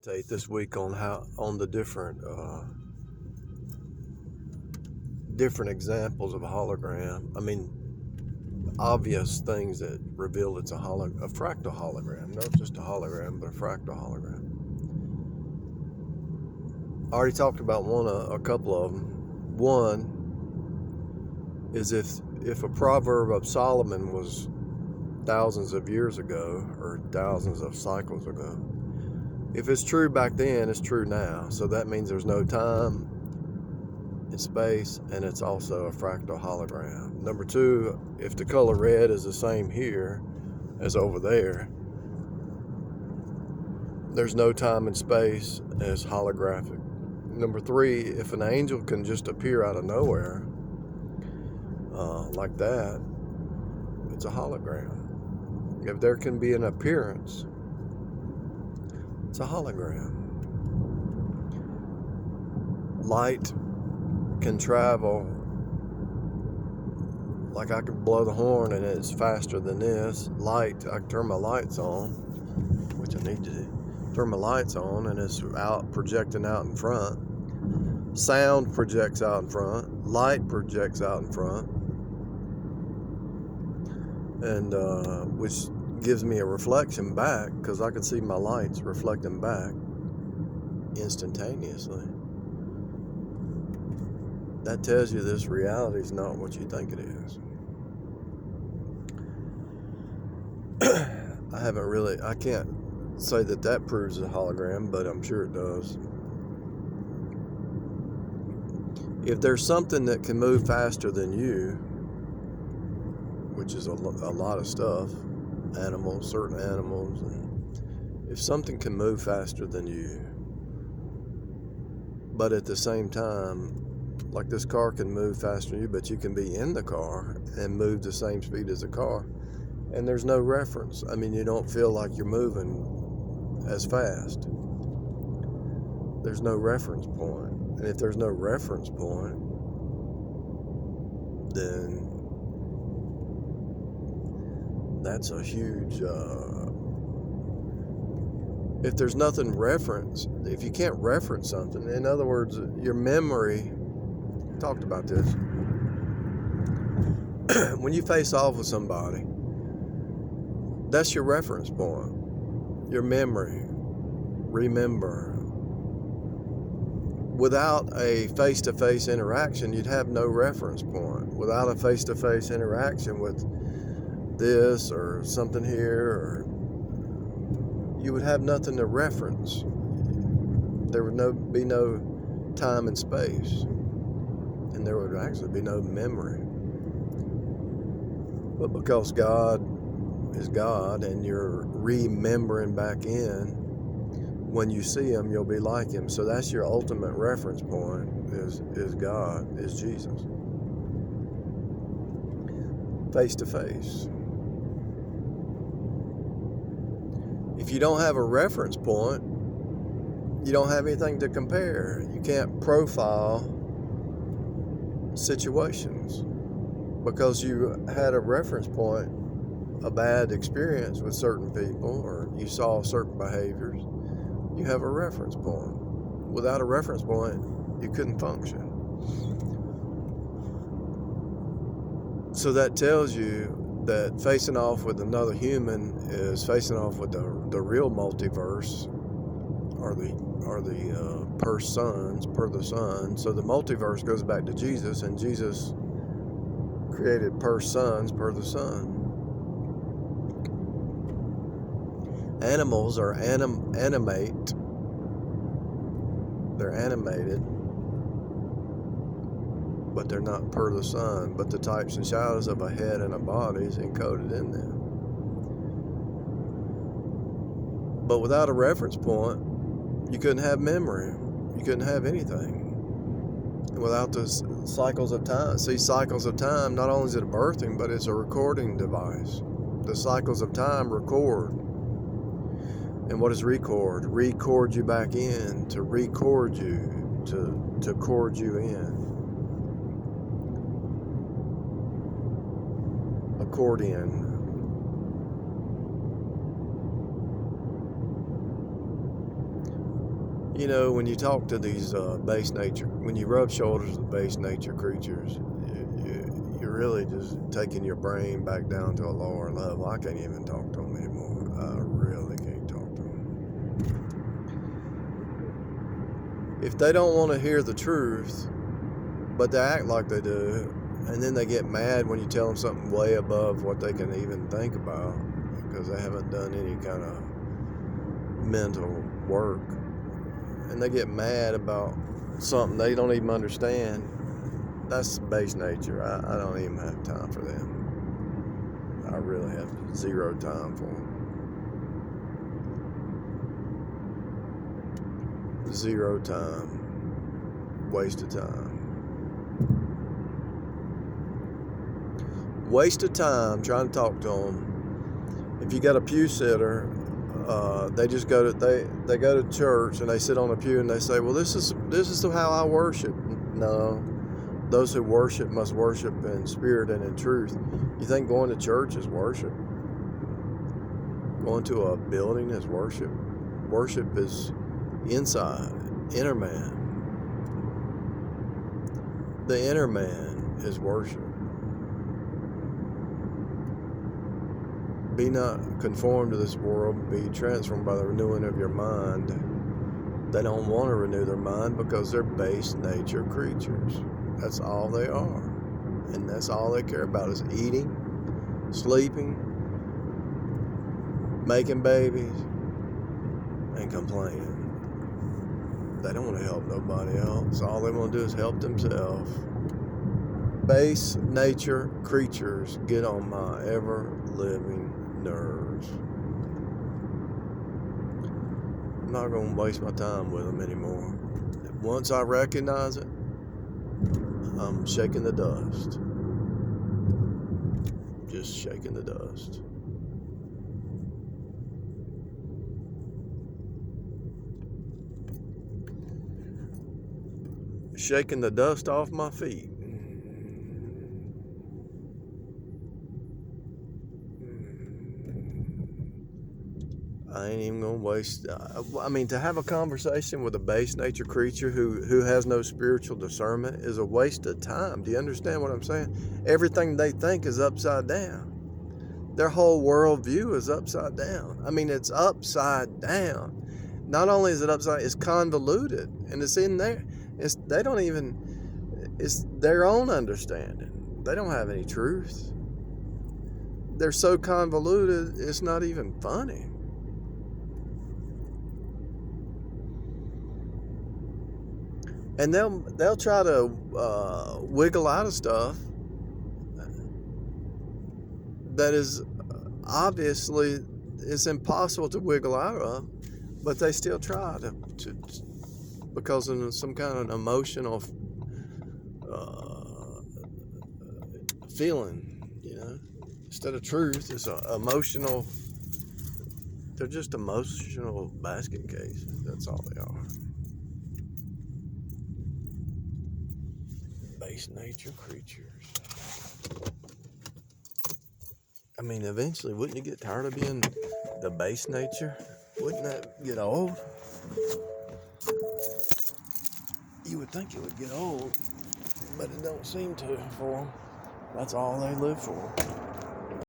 meditate this week on the different examples of a hologram. I mean, obvious things that reveal it's a fractal hologram, not just a hologram, but a fractal hologram. I already talked about a couple of them. One is if a proverb of Solomon was thousands of years ago or thousands of cycles ago, if it's true back then, it's true now. So that means there's no time in space, and it's also a fractal hologram. Number two, if the color red is the same here as over there, there's no time and space, and it's holographic. Number three, if an angel can just appear out of nowhere like that, it's a hologram. If there can be an appearance, it's a hologram. Light can travel, like I can blow the horn and it's faster than this. Light, I can turn my lights on, which I need to do. Turn my lights on and it's out, projecting out in front. Sound projects out in front. Light projects out in front. And which gives me a reflection back, because I can see my lights reflecting back instantaneously. That tells you this reality is not what you think it is. I can't say that proves a hologram, but I'm sure it does. If there's something that can move faster than you, which is a lot of stuff, certain animals, and if something can move faster than you, but at the same time, like this car can move faster than you, but you can be in the car and move the same speed as the car, and there's no reference. I mean, you don't feel like you're moving as fast. There's no reference point. And if there's no reference point, then that's a huge, if there's nothing reference, if you can't reference something, in other words, your memory, talked about this, when you face off with somebody, that's your reference point, your memory, remember. Without a face-to-face interaction, you'd have no reference point. Without a face-to-face interaction with this or something here, or you would have nothing to reference. There would be no time and space, and there would actually be no memory. But because God is God and you're remembering back in, when you see him, you'll be like him. So that's your ultimate reference point, is God, is Jesus. Face to face. If you don't have a reference point, you don't have anything to compare. You can't profile situations because you had a reference point, a bad experience with certain people, or you saw certain behaviors. You have a reference point. Without a reference point, you couldn't function. So that tells you that facing off with another human is facing off with the real multiverse, or the per the Son. So the multiverse goes back to Jesus, and Jesus created per sons per the Son. Animals are animate. They're animated, but they're not per the Son. But the types and shadows of a head and a body is encoded in them. But without a reference point, you couldn't have memory. You couldn't have anything. And without the cycles of time. See, cycles of time, not only is it a birthing, but it's a recording device. The cycles of time record. And what is record? Record you back in, to record you, to cord you in. Accordion. You know, when you talk to these base nature, when you rub shoulders with base nature creatures, you're really just taking your brain back down to a lower level. I can't even talk to them anymore. I really can't talk to them. If they don't want to hear the truth, but they act like they do, and then they get mad when you tell them something way above what they can even think about because they haven't done any kind of mental work, and they get mad about something they don't even understand. That's base nature. I don't even have time for them. I really have zero time for them. Zero time. Waste of time. Waste of time trying to talk to them. If you got a pew sitter, they just go to they go to church and they sit on a pew and they say, "Well, this is how I worship." No, those who worship must worship in spirit and in truth. You think going to church is worship? Going to a building is worship? Worship is inside, inner man. The inner man is worship. Be not conformed to this world, be transformed by the renewing of your mind. They don't want to renew their mind because they're base nature creatures. That's all they are. And that's all they care about is eating, sleeping, making babies, and complaining. They don't want to help nobody else. All they want to do is help themselves. Base nature creatures get on my ever-living nerves. I'm not going to waste my time with them anymore. Once I recognize it, I'm shaking the dust. Just shaking the dust. Shaking the dust off my feet. I ain't even gonna waste. I mean, to have a conversation with a base nature creature who has no spiritual discernment is a waste of time. Do you understand what I'm saying? Everything they think is upside down. Their whole worldview is upside down. I mean, it's upside down. Not only is it upside, it's convoluted, and it's in there. It's their own understanding. They don't have any truth. They're so convoluted, it's not even funny. And they'll try to wiggle out of stuff that is obviously it's impossible to wiggle out of, but they still try to because of some kind of emotional feeling, you know. Instead of truth, it's emotional. They're just emotional basket cases. That's all they are. Base nature creatures. I mean, eventually, wouldn't you get tired of being the base nature? Wouldn't that get old? You would think it would get old, but it don't seem to for them. That's all they live for.